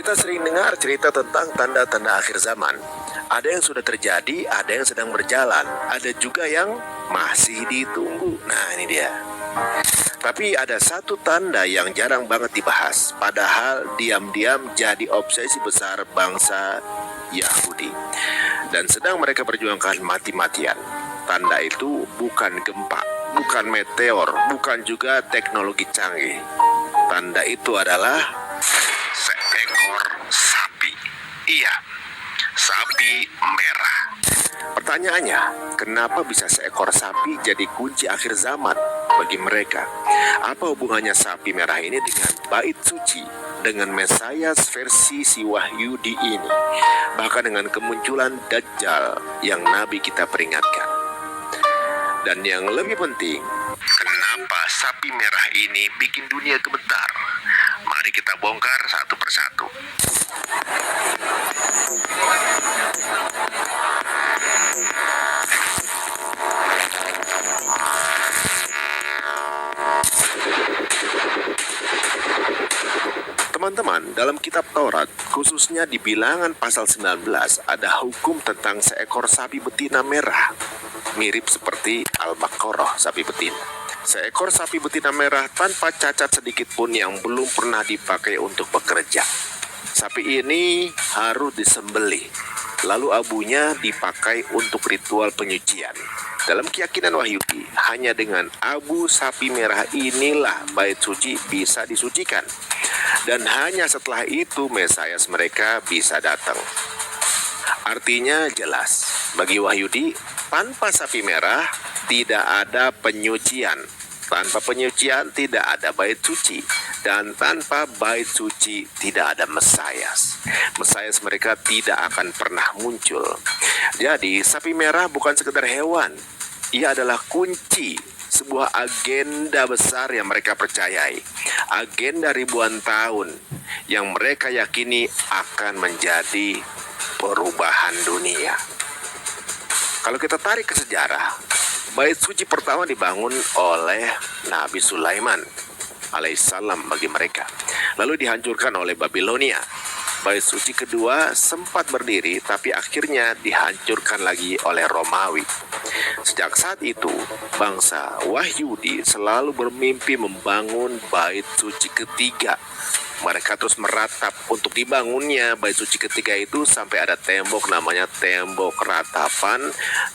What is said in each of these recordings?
Kita sering dengar cerita tentang tanda-tanda akhir zaman. Ada yang sudah terjadi, ada yang sedang berjalan, ada juga yang masih ditunggu. Nah, ini dia. Tapi ada satu tanda yang jarang banget dibahas, padahal diam-diam jadi obsesi besar bangsa Yahudi. Dan sedang mereka perjuangkan mati-matian. Tanda itu bukan gempa, bukan meteor, bukan juga teknologi canggih. Tanda itu adalah seekor sapi. Iya, sapi merah. Pertanyaannya, kenapa bisa seekor sapi jadi kunci akhir zaman bagi mereka? Apa hubungannya sapi merah ini dengan bait suci, dengan Mesias versi si Wahyudi ini, bahkan dengan kemunculan Dajjal yang Nabi kita peringatkan? Dan yang lebih penting, kenapa sapi merah ini bikin dunia gemetar? Mari kita bongkar satu persatu. Teman-teman, dalam kitab Taurat, khususnya di Bilangan pasal 19, ada hukum tentang seekor sapi betina merah, mirip seperti Al-Baqarah sapi betina. Seekor sapi betina merah tanpa cacat sedikit pun yang belum pernah dipakai untuk bekerja. Sapi ini harus disembelih, lalu abunya dipakai untuk ritual penyucian. Dalam keyakinan Wahyudi, hanya dengan abu sapi merah inilah bait suci bisa disucikan. Dan hanya setelah itu Mesias mereka bisa datang. Artinya jelas, bagi Wahyudi, tanpa sapi merah tidak ada penyucian. Tanpa penyucian tidak ada bait suci. Dan tanpa bait suci tidak ada Mesias. Mesias mereka tidak akan pernah muncul. Jadi sapi merah bukan sekedar hewan. Ia adalah kunci sebuah agenda besar yang mereka percayai. Agenda ribuan tahun yang mereka yakini akan menjadi perubahan dunia. Kalau kita tarik ke sejarah, bait suci pertama dibangun oleh Nabi Sulaiman alaihissalam bagi mereka. Lalu dihancurkan oleh Babilonia. Bait suci kedua sempat berdiri, tapi akhirnya dihancurkan lagi oleh Romawi. Sejak saat itu, bangsa Wahyudi selalu bermimpi membangun bait suci ketiga. Mereka terus meratap untuk dibangunnya bait suci ketiga itu sampai ada tembok namanya tembok ratapan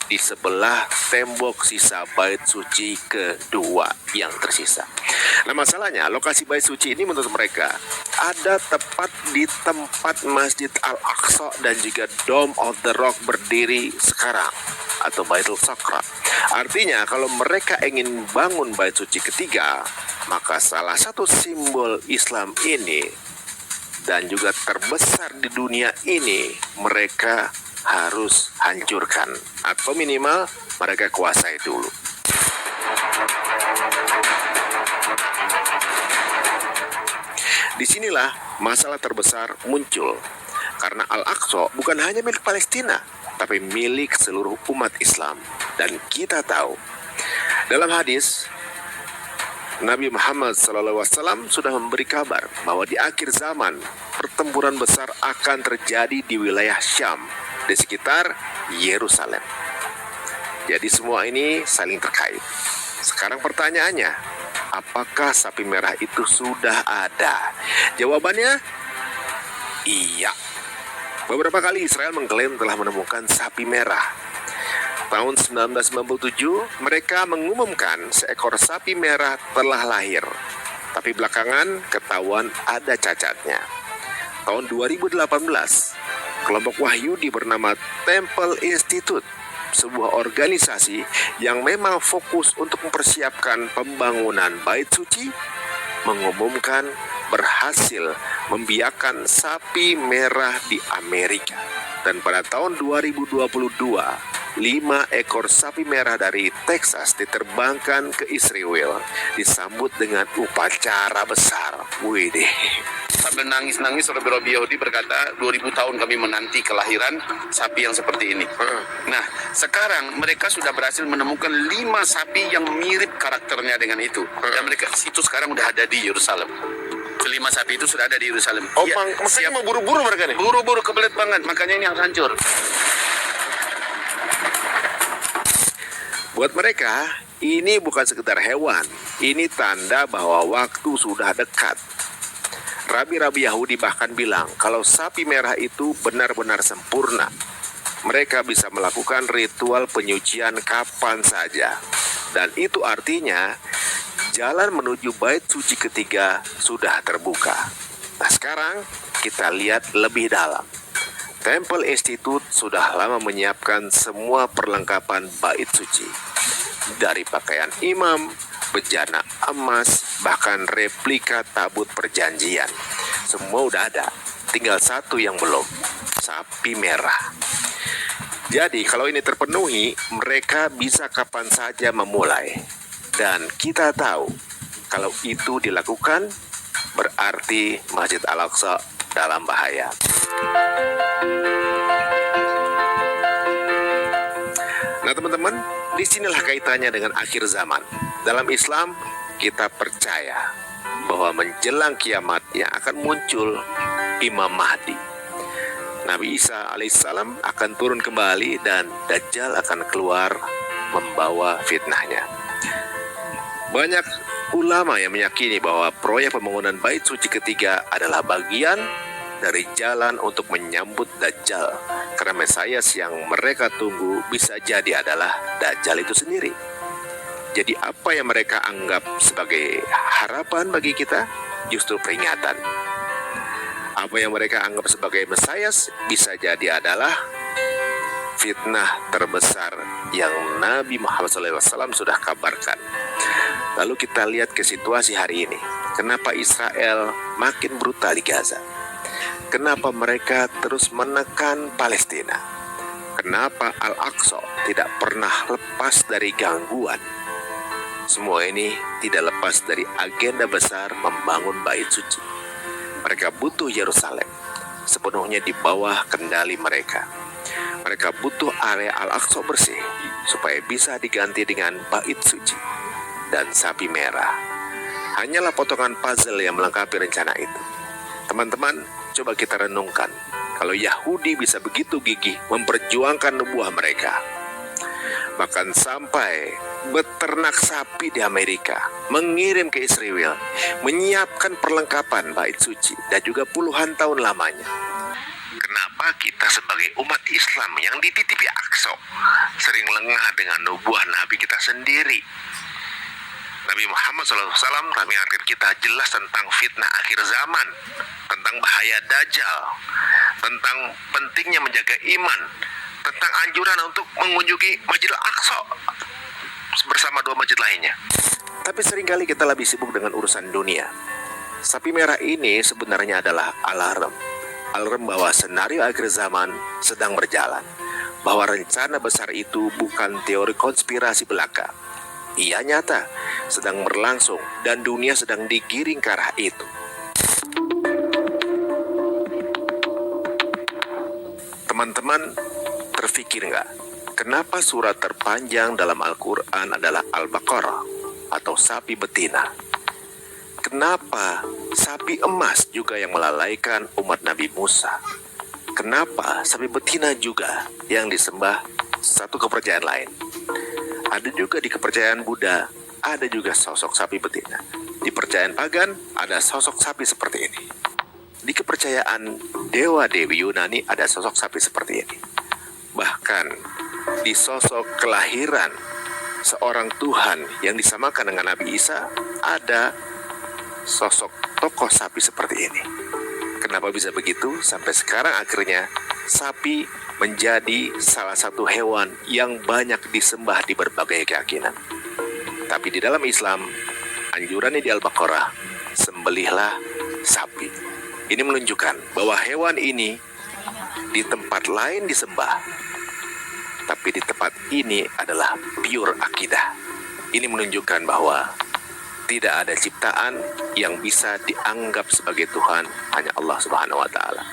di sebelah tembok sisa bait suci kedua yang tersisa. Nah, masalahnya lokasi bait suci ini menurut mereka ada tepat di tempat Masjid Al-Aqsa dan juga Dome of the Rock berdiri sekarang atau Baitul Sakra. Artinya kalau mereka ingin bangun bait suci ketiga, maka salah satu simbol Islam ini dan juga terbesar di dunia ini mereka harus hancurkan atau minimal mereka kuasai dulu. Disinilah masalah terbesar muncul karena Al-Aqsa bukan hanya milik Palestina tapi milik seluruh umat Islam. Dan kita tahu dalam hadis Nabi Muhammad SAW sudah memberi kabar bahwa di akhir zaman pertempuran besar akan terjadi di wilayah Syam di sekitar Yerusalem. Jadi semua ini saling terkait. Sekarang pertanyaannya, apakah sapi merah itu sudah ada? Jawabannya iya. Beberapa kali Israel mengklaim telah menemukan sapi merah. Tahun 1997, mereka mengumumkan seekor sapi merah telah lahir. Tapi belakangan ketahuan ada cacatnya. Tahun 2018, kelompok Wahyudi bernama Temple Institute, sebuah organisasi yang memang fokus untuk mempersiapkan pembangunan bait suci, mengumumkan berhasil membiakkan sapi merah di Amerika. Dan pada tahun 2022, 5 ekor sapi merah dari Texas diterbangkan ke Israel, disambut dengan upacara besar. Widih. Sambil nangis-nangis Robi Yahudi berkata 2000 tahun kami menanti kelahiran sapi yang seperti ini. Nah, sekarang mereka sudah berhasil menemukan 5 sapi yang mirip karakternya dengan itu. Dan mereka itu sekarang udah ada di Yerusalem. 5 5 sapi itu sudah ada di Yerusalem. Oh, Iya, makanya siap. mau buru-buru mereka nih. Buru-buru kebelet banget, makanya ini harus hancur. Buat mereka, ini bukan sekedar hewan. Ini tanda bahwa waktu sudah dekat. Rabi-rabi Yahudi bahkan bilang kalau sapi merah itu benar-benar sempurna. Mereka bisa melakukan ritual penyucian kapan saja. Dan itu artinya jalan menuju bait suci ketiga sudah terbuka. Nah, sekarang kita lihat lebih dalam. Temple Institute sudah lama menyiapkan semua perlengkapan bait suci. Dari pakaian imam, bejana emas, bahkan replika tabut perjanjian. Semua udah ada, tinggal satu yang belum, sapi merah. Jadi kalau ini terpenuhi, mereka bisa kapan saja memulai. Dan kita tahu, kalau itu dilakukan, berarti Masjid Al-Aqsa dalam bahaya. Nah teman-teman, disinilah kaitannya dengan akhir zaman. Dalam Islam, kita percaya bahwa menjelang kiamat yang akan muncul Imam Mahdi. Nabi Isa alaihissalam akan turun kembali dan Dajjal akan keluar membawa fitnahnya. Banyak ulama yang meyakini bahwa proyek pembangunan bait suci ketiga adalah bagian dari jalan untuk menyambut Dajjal. Karena Mesias yang mereka tunggu bisa jadi adalah Dajjal itu sendiri. Jadi apa yang mereka anggap sebagai harapan bagi kita justru peringatan. Apa yang mereka anggap sebagai Mesias bisa jadi adalah fitnah terbesar yang Nabi Muhammad SAW sudah kabarkan. Lalu kita lihat ke situasi hari ini. Kenapa Israel makin brutal di Gaza? Kenapa mereka terus menekan Palestina? Kenapa Al-Aqsa tidak pernah lepas dari gangguan? Semua ini tidak lepas dari agenda besar membangun bait suci. Mereka butuh Yerusalem sepenuhnya di bawah kendali mereka. Mereka butuh area Al-Aqsa bersih supaya bisa diganti dengan bait suci dan sapi merah. Hanyalah potongan puzzle yang melengkapi rencana itu. Teman-teman, coba kita renungkan. Kalau Yahudi bisa begitu gigih memperjuangkan nubuah mereka, bahkan sampai beternak sapi di Amerika, mengirim ke Israel, menyiapkan perlengkapan bait suci dan juga puluhan tahun lamanya. Kenapa kita sebagai umat Islam yang dititipi Aqsa sering lengah dengan nubuah Nabi kita sendiri? Nabi Muhammad SAW mengingatkan kita jelas tentang fitnah akhir zaman, tentang bahaya Dajjal, tentang pentingnya menjaga iman, tentang anjuran untuk mengunjungi Masjid Al-Aqsa bersama 2 masjid lainnya. Tapi seringkali kita lebih sibuk dengan urusan dunia. Sapi merah ini sebenarnya adalah alarm bahwa senario akhir zaman sedang berjalan, bahwa rencana besar itu bukan teori konspirasi belaka. Ia nyata, sedang berlangsung, dan dunia sedang digiring ke arah itu. Teman-teman, terfikir nggak, kenapa surat terpanjang dalam Al-Quran adalah Al-Baqarah atau sapi betina? Kenapa sapi emas juga yang melalaikan umat Nabi Musa? Kenapa sapi betina juga yang disembah satu kepercayaan lain? Ada juga di kepercayaan Buddha, ada juga sosok sapi betina. Di percayaan pagan, ada sosok sapi seperti ini. Di kepercayaan dewa-dewi Yunani, ada sosok sapi seperti ini. Bahkan, di sosok kelahiran seorang Tuhan yang disamakan dengan Nabi Isa, ada sosok tokoh sapi seperti ini. Kenapa bisa begitu? Sampai sekarang akhirnya sapi menjadi salah satu hewan yang banyak disembah di berbagai keyakinan. Tapi di dalam Islam, anjurannya di Al-Baqarah, sembelihlah sapi. Ini menunjukkan bahwa hewan ini di tempat lain disembah, tapi di tempat ini adalah pure akidah. Ini menunjukkan bahwa tidak ada ciptaan yang bisa dianggap sebagai Tuhan, hanya Allah Subhanahu wa Ta'ala.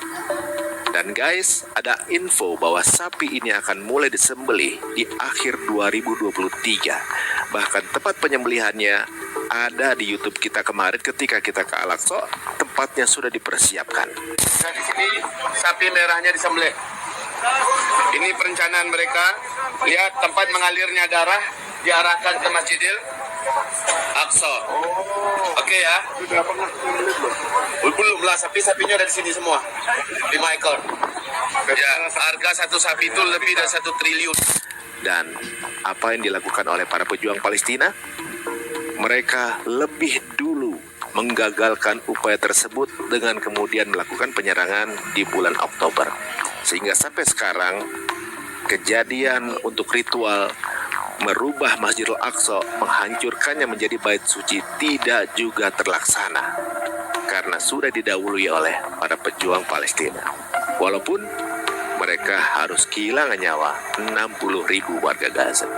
Dan guys, ada info bahwa sapi ini akan mulai disembelih di akhir 2023. Bahkan tempat penyembelihannya ada di YouTube kita kemarin ketika kita ke Al-Aqsa, tempatnya sudah dipersiapkan. Nah, di sini sapi merahnya disembelih. Ini perencanaan mereka. Lihat tempat mengalirnya darah diarahkan ke Masjidil Aqsa. Oke ya. Belum lah, sapinya ada di sini semua. 5 ekor. Ya, harga satu sapi itu lebih dari 1 triliun. Dan apa yang dilakukan oleh para pejuang Palestina? Mereka lebih dulu menggagalkan upaya tersebut dengan kemudian melakukan penyerangan di bulan Oktober. Sehingga sampai sekarang kejadian untuk ritual merubah Masjidil Aqsa, menghancurkannya menjadi bait suci tidak juga terlaksana karena sudah didahului oleh para pejuang Palestina. Walaupun mereka harus kehilangan nyawa 60.000 warga Gaza.